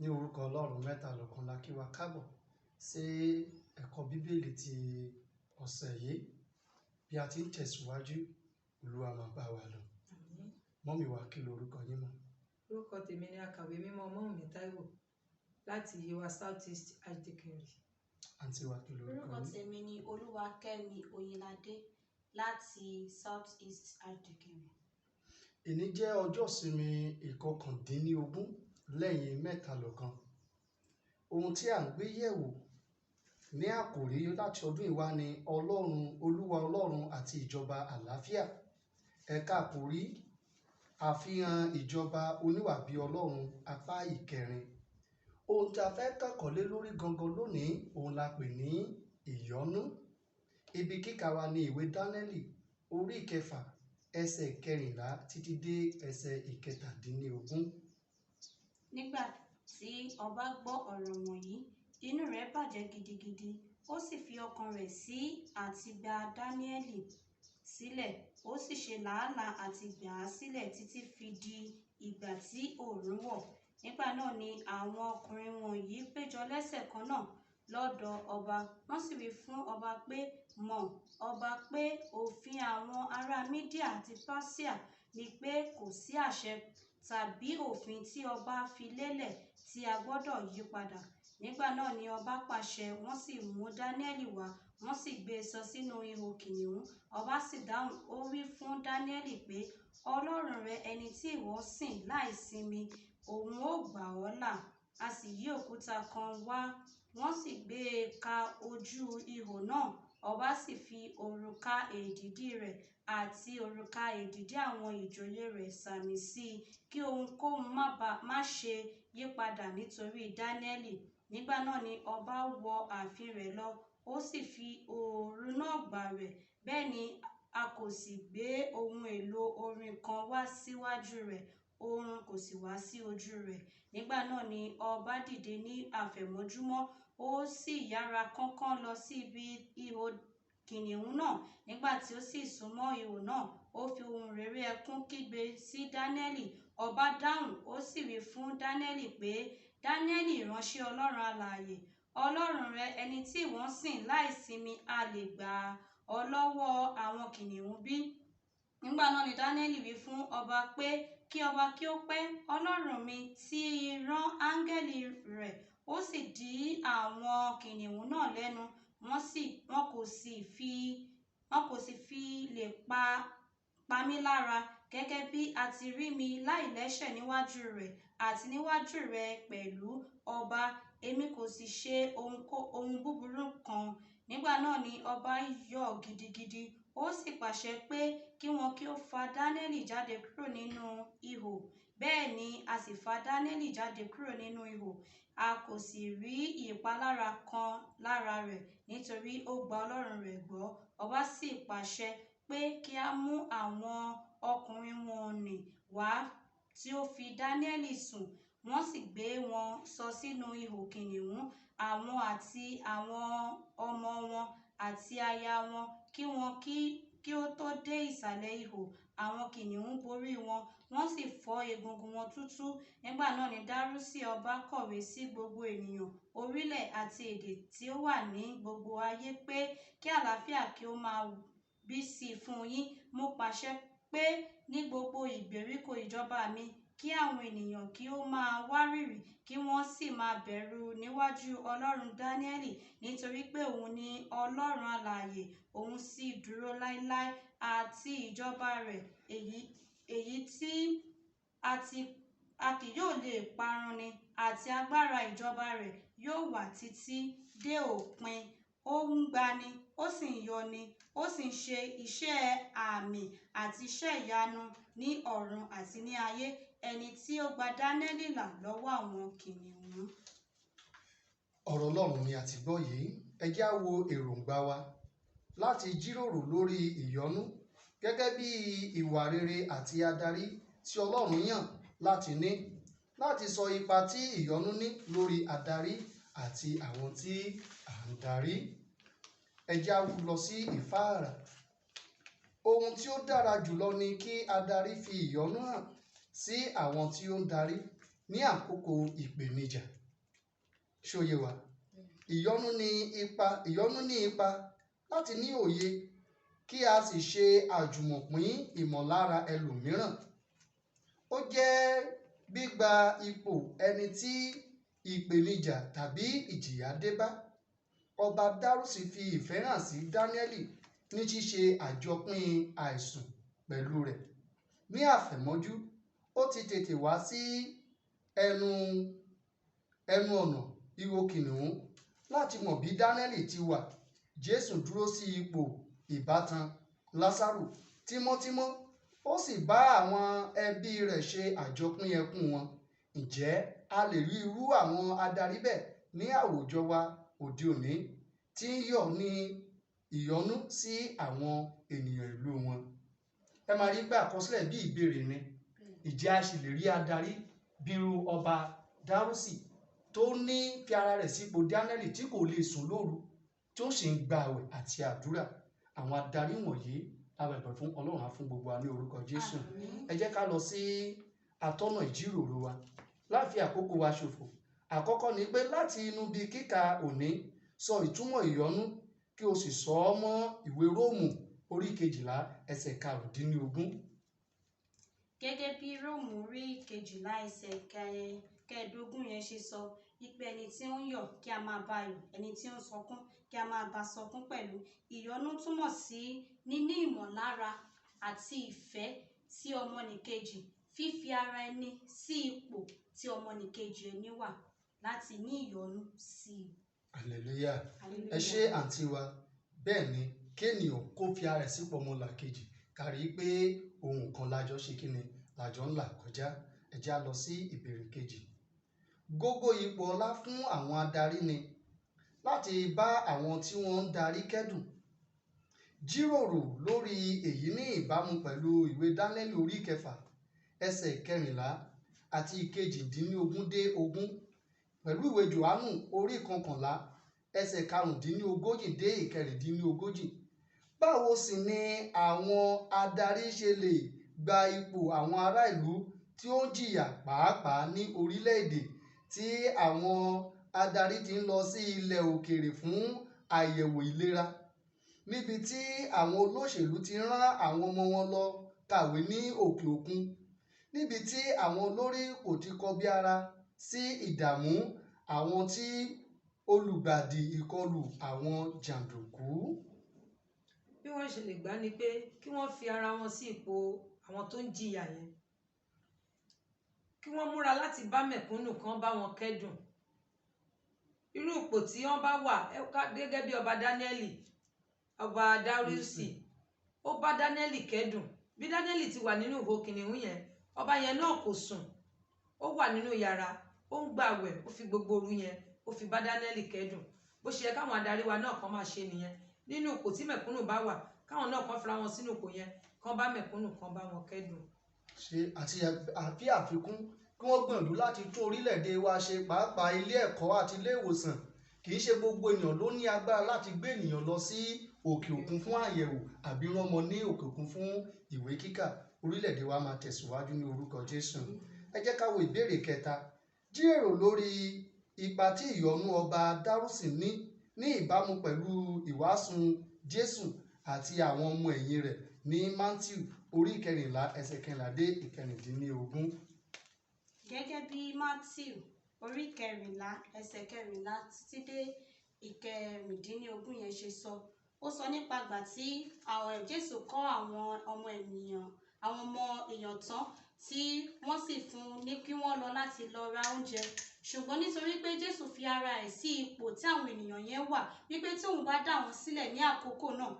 Ní orúkọ Ọlọ́run mẹ́ta lọ́kan la kí wa káàbọ̀ sí ẹ̀kọ́ Bíbélì ti ọ̀sẹ̀ yìí. Bí a ti ń tẹ̀síwájú, Olúwa máa bá wa lọ. Mọ́mì wa, kí lorúkọ yín mọ́? Orúkọ tèmi ni akàwé mímọ́ Omowunmi Taiwo láti Yewa South East Archdeaconry. Àǹtí wa, kí lorúkọ Orúkọ yín? tèmi ni Kemi Oyinlade láti South East Archdeaconry. Èní jẹ́ ọjọ́ ìsinmi ìkọkàndínlógún lẹ́yìn mẹ́talọ̀kan. Ohun tí à ń gbé yẹ̀wò ní àkòrí láti ọdún ìwá ni Olúwa Ọlọ́run àti ìjọba àlàáfíà. Ẹ̀ka àkòrí àfihàn ìjọba oníwà bí Ọlọ́run apá ìkẹrin. Ohun tí a fẹ́ kẹ́kọ̀ọ́ lé lórí gangan lónìí òun la pè ní ìyọ́nú. Ibi kíkà wa ni ìwé Dáníẹ́lì orí ìkẹfà ẹsẹ̀ ìkẹrìnlá títí dé ẹsẹ̀ ìkẹtàdínlógún. Nígbà tí ọba gbọ́ ọ̀rọ̀ wọ̀nyí, inú rẹ̀ bàjẹ́ gidigidi, ó sì fi ọkàn rẹ̀ sí àti gba Dáníẹ́lì sílẹ̀, ó sì ṣe làálàá àti gbà á sílẹ̀ títí fi di ìgbà tí oòrùn wọ̀. Nígbà náà ni àwọn ọkùnrin wọ̀nyí péjọ lẹ́sẹ̀ kan náà lọ́dọ̀ ọba, wọ́n sì wí fún ọba pé, mọ̀ ọba pé òfin àwọn ará Mídíà àti Páṣíà ni pé kò sí àṣẹ tàbí òfin tí ọba fi lélẹ̀ tí a gbọ́dọ̀ yí padà. Nígbà náà ni ọba pàṣẹ, wọ́n sì mú Dáníẹ́lì wá, wọ́n sì gbé e sọ sínú ihò kìnìún. Ọba sì dáhùn, ó wí fún Dáníẹ́lì pé, Ọlọ́run rẹ ẹni tí ìwọ sìn láìsinmi, òun ó gbà ọ́ là. A sì yí òkúta kan wá, wọ́n sì gbé e ka ojú ihò náà. Ọba sì fi òrùka èdìdì rẹ̀ àti òrùka èdìdì àwọn ìjòyè rẹ̀ sàmì sí i, kí ohunkóhun má ṣe yí padà nítorí Dáníẹ́lì. Nígbà náà ni ọba wọ ààfin rẹ̀ lọ, ó sì fi òru náà gbààwẹ̀. Bẹ́ẹ̀ ni a kò sì gbé ohun èlò orin kan wá síwájú rẹ̀, oorun kò sì wá sí ojú rẹ̀. Nígbà náà ni ọba dìde ní àfẹ̀mọ́júmọ́, ó sì yára kánkán lọ sí ibi ihò kìnìún náà. Nígbà tí ó sì súnmọ́ ihò náà, ó fi ohùn réré ẹkún kígbe sí Dáníẹ́lì. Ọba dáhùn, ó sì wí fún Dáníẹ́lì pé, Dáníẹ́lì, ìránṣẹ́ Ọlọ́run alààyè, Ọlọ́run rẹ ẹni tí ìwọ ń sìn láìsinmi, a lè gbà ọ́ lọ́wọ́ àwọn kìnìún bí? Nígbà náà ni Dáníẹ́lì wí fún ọba pé kí ọba kí ó pẹ́. Ọlọ́run mi ti rán áńgẹ́lì rẹ̀, ó sì dí àwọn kìnìún náà lẹ́nu, wọn kò sì fi lè pa mí lára, gẹ́gẹ́ bí a ti rí mi láìlẹ́ṣẹ̀ níwájú rẹ̀ àti níwájú rẹ̀ pẹ̀lú ọba, èmi kò sì ṣe ohun búburú kan. Nígbà náà ni ọba yọ̀ gidigidi, ó sì pàṣẹ pé kí wọn kí ó fa Dáníẹ́lì jáde kúrò nínú ihò. Bẹ́ẹ̀ ni a sì fa Dáníẹ́lì jáde kúrò nínú ihò. A kò sì rí ìpalára kan lára rẹ̀, nítorí ó gba Ọlọ́run rẹ̀ gbọ́. Ọba sì pàṣẹ pé kí a mú àwọn ọkùnrin wọ̀nnì wá tí ó fi Dáníẹ́lì sùn. Wọ́n sì gbé wọn sọ sínú ihò kìnìún, àwọn àti àwọn ọmọ wọn àti aya wọn, kí ó tó dé ìsàlẹ̀ ihò. Àwọn kìnìún borí wọn, wọ́n sì fọ́ egungun wọn túútúú. Nígbà náà ni Dárúsì ọba kọ̀wé sí gbogbo ènìyàn, orílẹ̀ àti èdè tí ó wà ní gbogbo ayé pé kí àlàáfíà kí ó máa bí sí fún yín. Mo pàṣẹ pé ní gbogbo ìgbèríko ìjọba mi, kí àwọn ènìyàn kí ó máa wárìrì, kí wọ́n sì máa bẹ̀rù níwájú Ọlọ́run Dáníẹ́lì, nítorí pé òun ni Ọlọ́run alààyè, òun sì dúró láéláé, àti ìjọba rẹ̀ èyí tí a kì yóò lè parun ni, àti agbára ìjọba rẹ̀ yóò wà títí dé òpin. Ó ń gbani, ó sì ń yọni, ó sì ń ṣe iṣẹ́ àmì àti iṣẹ́ ìyanu ní ọ̀run àti ní ayé, ẹni tí ó gba Dáníẹ́lì là lọ́wọ́ àwọn kìnìún. Ọ̀rọ̀ Ọlọ́run ni a ti gbọ́ yìí. Ẹ jẹ́ á wo èròǹgbà wa láti jíròrò lórí ìyọ́nú gẹ́gẹ́ bí ìwà rere àti adarí tí Ọlọ́run yàn láti ní, láti sọ ipa tí ìyọ́nú ní lórí adarí àti àwọn tí à ń darí. Ẹ jẹ́ á lọ sí ìfáàrà. Ohun tí ó dára jùlọ ni kí adarí fi ìyọ́nú hàn sí àwọn tí ó ń darí. ní àkókò ìpèníjà. Ṣóyé wa? Ìyọ́nú ní ipa láti ní òye kí a sì ṣe àjùmọ̀pín ìmọ̀lára ẹlòmíràn. Ó jẹ́ gbígba ipò ẹni tí ìpèníjà tàbí ìjìyà dé bá. Ọba Dárúsì fi ìfẹ́ hàn sí Dáníẹ́lì ní ṣíṣe àjọpín àìsùn pẹ̀lú rẹ̀. Ní àfẹ̀mọ́jú, ó ti tètè wá sí ẹnu ọ̀nà ihò kìnnìún láti mọ̀ bí Dáníẹ́lì ti wà. Jésù dúró sí ipò ìbátan Lásárù tímọ́tímọ́, ó sì bá àwọn ẹbí rẹ̀ ṣe àjọpín ẹkún wọn. Ǹjẹ́ a lè rí irú àwọn adarí bẹ́ẹ̀ ní àwùjọ wa òde òní tí ń yọ̀ ní ìyọ́nú sí àwọn ènìyàn ìlú wọn? Ẹ máa rí pé àkọsílẹ̀ bí ìbéèrè ni. Ǹjẹ́ a sì lè rí adarí bírú ọba Dárúsì tó ní fi ara rẹ̀ sípò Dáníẹ́lì tí kò lè sùn lóru, tí ó sì ń gba àwẹ̀ àti àdúrà? Àwọn adarí wọ̀nyí la bẹ̀bẹ̀ fún Ọlọ́run á fún gbogbo wa ní orúkọ Jésù. Ẹ jẹ́ ká lọ sí atọ́nà ìjíròrò wa láì fi àkókò wa ṣòfò. Àkọ́kọ́ ni pé láti inú bí kíkà òní, sọ ìtumọ̀ ìyọ́nú kí o sì sọ ọ́ mọ́ ìwé Róòmù orí 12 ẹsẹ̀ 15. Gẹ́gẹ́ bí Róòmù orí 12 ẹsẹ̀ 15 yẹn ṣe sọ, wípé ẹni tí ó ń yọ̀ kí a máa bá yọ̀, ẹni tí ó ń sọkún kí a máa bá sọkún pẹ̀lú. Ìyọ́nú túmọ̀ sí níní ìmọ̀lára àti ìfẹ́ sí ọmọnìkejì, fífi ara ẹni sí ipò tí ọmọnìkejì ẹni wà, láti ní ìyọ́nú sí i. Hallelujah. Ẹ ṣé àǹtí wa. Bẹ́ẹ̀ ni, kéènìyàn kó fi ara rẹ̀ sípò ọmọlàkejì, kárí pé ohun kan lájọ ṣe kíni, lájọ ń là kọjá. Ẹ jẹ́ á lọ sí ìbéèrè kejì. Gógó ipò ọlá fún àwọn adarí ni láti bá àwọn tí wọ́n ń darí kẹ́dùn. Jíròrò lórí èyí ní ìbámu pẹ̀lú ìwé Dáníẹ́lì orí 6 ẹsẹ̀ 14 àti 18 pẹ̀lú ìwé Jòhánù orí 11 ẹsẹ̀ 45 dé 46. Báwo sì ni àwọn adarí ṣe lè gba ipò àwọn ará ìlú tí ó ń jìyà, pàápàá ní orílẹ̀-èdè tí àwọn adarí ti ń lọ sí ilẹ̀ òkèèrè fún àyẹ̀wò ìlera, níbi tí àwọn olóṣèlú ti rán àwọn ọmọ wọn lọ kàwé ní òkè òkun, níbi tí àwọn olórí kò ti kọbi ara sí ìdààmú àwọn tí olùgbàdì ìkọlù àwọn jàǹdùkú? Bí wọ́n ṣe lè gbà ni pé kí wọ́n fi ara wọn sí ipò àwọn tó ń jìyà yẹn, kí wọ́n múra láti bá mẹ̀kúnnù kan bá wọn kẹ́dùn. Irú ipò tí wọ́n bá wà, gẹ́gẹ́ bí ọba Dáníẹ́lì, ọba Dárúsì, ó bá Dáníẹ́lì kẹ́dùn. Bí Dáníẹ́lì ti wà nínú ihò kìnnìún yẹn, ọba yẹn náà kò sùn, ó wà nínú yàrá, ó ń gbààwẹ̀, ó fi gbogbo òru yẹn ó fi bá Dáníẹ́lì kẹ́dùn. Bó ṣe yẹ káwọn adarí wa náà kan máa ṣe nìyẹn. Nínú ipò tí mẹ̀kúnnù bá wà, káwọn náà kan fira wọn sínú ipò yẹn, kan bá mẹ̀kúnnù kan bá wọn kẹ́dùn. Ṣe àti àfikún kí wọ́n gbìyànjú láti tún orílẹ̀-èdè wa ṣe, pàápàá ilé ẹ̀kọ́ àti ilé ìwòsàn. Kì í ṣe gbogbo ènìyàn ló ní agbára láti gbé ènìyàn lọ sí òkè òkun fún àyẹ̀wò àbí rán ọmọ ní òkè òkun fún ìwé kíkà. Orílẹ̀-èdè wa máa tẹ̀síwájú ní orúkọ Jésù. Ẹ jẹ́ ká wo ìbéèrè kẹta. Jíròrò lórí ipa tí ìyọ́nú ọba Dárúsì ní ìbámu pẹ̀lú ìwàásù Jésù àti àwọn ọmọ ẹ̀yìn rẹ̀ ní Mátíù orí 14 ẹsẹ̀ 14 dé 16. Gẹ́gẹ́ bí Mátíù orí 14 ẹsẹ̀ 14 títí dé 16 yẹn ṣe sọ, ó sọ nípa ìgbà tí àwọn Jésù kọ́ àwọn ọmọ èèyàn tán, tí wọ́n sì fún ní kí wọ́n lọ láti lọ ra oúnjẹ. Ṣùgbọ́n nítorí pé Jésù fi ara ẹ̀ sí ipò tí àwọn ènìyàn yẹn wà, wípé tí òun bá dá wọn sílẹ̀ ní àkókò náà,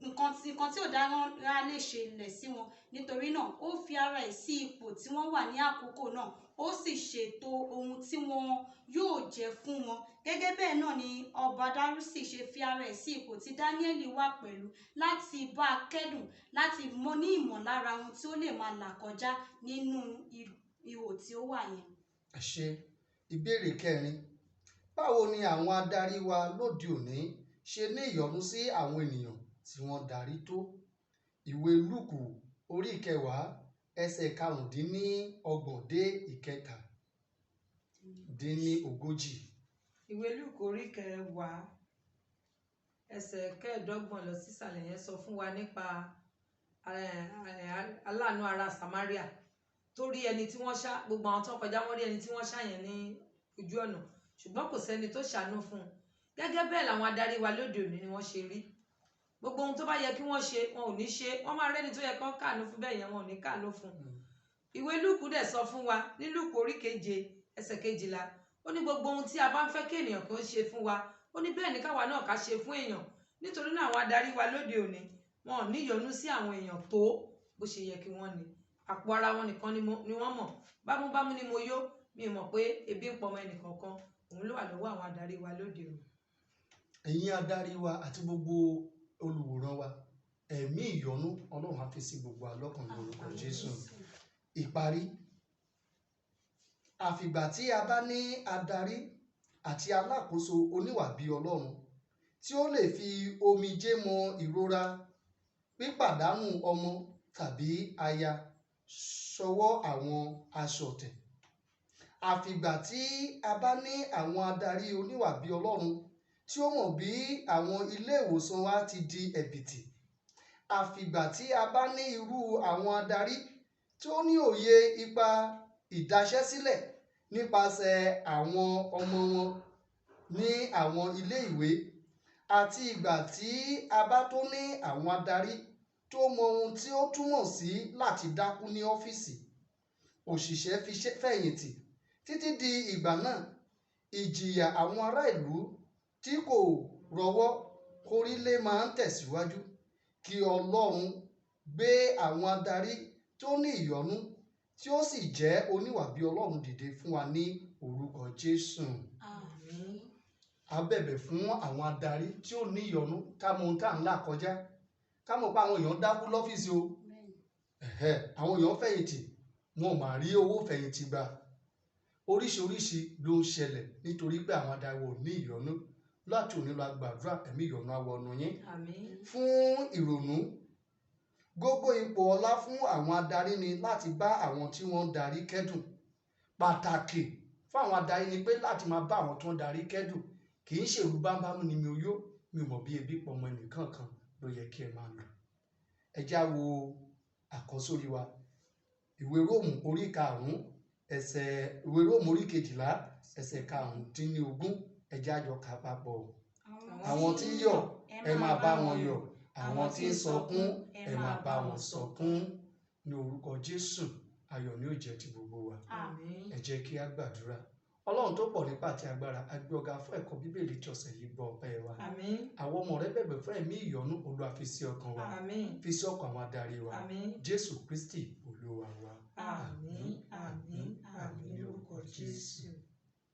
nǹkan tí ò dára lè ṣẹlẹ̀ sí wọn. Nítorí náà ó fi ara ẹ̀ sí ipò tí wọ́n wà ní àkókò náà, ó sì ṣètò ohun tí wọn yóò jẹ fún wọn. Gẹ́gẹ́ bẹ́ẹ̀ náà ni ọba Dárúsì ṣe fi ara ẹ̀ sí ipò tí Dáníẹ́lì wà pẹ̀lú, láti bá a kẹ́dùn, láti mọ ní ìmọ̀lára ohun tí ó lè máa là kọjá nínú ihò tí ó wà yẹn. Ẹ ṣé. Ìbéèrè kẹrin. Báwo ni àwọn adarí wa lóde òní ṣe ní ìyọ́nú sí àwọn ènìyàn tí wọ́n darí tó? Ìwé Lúùkù orí 10 ẹsẹ̀ 25 dé 30. dín ní ogójì. Ìwé Lúùkù orí 10 ẹsẹ̀ 25 lọ sísàlẹ̀ yẹn sọ fún wa nípa aláàánú ará Samaria tó rí ẹni tí wọ́n ṣá, gbogbo àwọn tó kọjá wọ́n rí ẹni tí wọ́n ṣá yẹn ní ojú ọ̀nà, ṣùgbọ́n kò sẹ́ni tó ṣàánú fún un. Gẹ́gẹ́ bẹ́ẹ̀ làwọn adarí wa lóde òní ni wọ́n ṣe rí. Gbogbo ohun tó bá yẹ kí wọ́n ṣe wọn ò ní ṣe, wọ́n máa rẹ́ni tó yẹ kán káàánú fún bẹ́ẹ̀ yẹn wọn ò ní káàánú fún un. Ìwé Lúùkù dẹ̀ sọ fún wa ní Lúùkù orí 7 ẹsẹ̀ 12, ó ní gbogbo ohun tí a bá ń fẹ́ kí ènìyàn kí ó ṣe fún wa, ó ní bẹ́ẹ̀ ni káwa náà ká ṣe fún èèyàn. Nítorí náà àwọn adarí wa lóde òní wọn ò ní ìyọ́nú sí àwọn èèyàn tó bó ṣe yẹ kí wọ́n ní. Àpò ara wọn nìkan ni wọ́n mọ̀. Bámúbámú ni mo yó, mi mọ̀ pé ebi ń pọmọ ẹnìkankan. Òun ló wà lọ́wọ́ àwọn adarí wa lóde òní. Ẹ̀yin adarí wa àti gbogbo olùwòran wa, ẹ̀mí ìyọ́nú Ọlọ́run á fi sí gbogbo alọ́kàn lórúkọ Jésù. Ìparí, àfìgbà tí a bá ní adarí àti alákòóso oníwà bí Ọlọ́run tí ó lè fi omijé mọ ìrora pípàdánù ọmọ tàbí aya ṣọwọ́ àwọn aṣọ̀tẹ̀. Àfìgbà tí a bá ní àwọn adarí oníwà bí Ọlọ́run tí ó mọ̀ bí àwọn ilé ìwòsàn wa ti di ẹ̀bìtì. Àfìgbà tí a bá ní irú àwọn adarí tí ó ní òye ipa ìdaṣẹ́sílẹ̀ nípasẹ̀ àwọn ọmọ wọn ní àwọn ilé ìwé, àti ìgbà tí a bá tó ní àwọn adarí tó mọ ohun tí ó túmọ̀ sí láti dákú ní ọ́fíìsì, òṣìṣẹ́ fi fẹ̀yìntì títí di ìgbà náà, ìjìyà àwọn ará ìlú tí kò rọ́wọ́ kórílé máa ń tẹ̀síwájú. Kí Ọlọ́run gbé àwọn adarí tó ní ìyọ́nú tí ó sì jẹ́ oníwà bí Ọlọ́run dìde fún wa ní orúkọ Jésù. Àmín. A bẹ̀bẹ̀ fún àwọn adarí tí ó ní ìyọ́nú, ká mọ ohun tá à ń là kọjá, ká mọ̀ pé àwọn èèyàn dákú lọ́fíìsì o. Àwọn èèyàn fẹ̀yìntì, wọn ò máa rí owó fẹ̀yìntì gbà. Oríṣiríṣi ló ń ṣẹlẹ̀ nítorí pé àwọn adarí wọn ò ní ìyọ́nú. Láti òní lọ gbàdúrà ẹ̀mí ìyọ́nú á wọnú yín. Àmín. Fún ìrònú, gbogbo ipò ọlá fún àwọn adarí ni láti bá àwọn tí wọ́n ń darí kẹ́dùn. Pàtàkì fún àwọn adarí ni pé láti máa bá àwọn tó ń darí kẹ́dùn. Kì í ṣèrú bámbámú ni mi ò yó, mi ò mọ̀ bí ebi pọmọ ẹnìkan kan ló yẹ kí ẹ máa lò. Ẹ já wo àkọ́sórí wa. Ìwé Róòmù orí 5 ìwé Róòmù orí 12 ẹsẹ̀ 15. Ẹ já jọ kà papọ̀. Àwọn tí ń yọ̀ ẹ máa bá wọn yọ̀, àwọn tí ń sọkún ẹ máa bá wọn sọkún. Ní orúkọ Jésù, ayọ̀ ni ó jẹ́ ti gbogbo wa. Àmín. Ẹ jẹ́ kí a gbàdúrà. Ọlọ́run tó pọ̀ nípa àti agbára, a gbé ọ̀gá fún ẹ̀kọ́ Bíbélì tí ọ̀sẹ̀ yìí gbọ́ ọpẹ́ wa. Àmín. Àwọn ọmọ rẹ bẹ̀bẹ̀ fún ẹ̀mí ìyọ́nú, Olúwa fi sí ọkàn wa, Àmín. fi sí ọkàn àwọn adarí wa. Àmín. Jésù Kristi Olúwa wa. Àmín. Àmín. Àmín lórúkọ Jésù.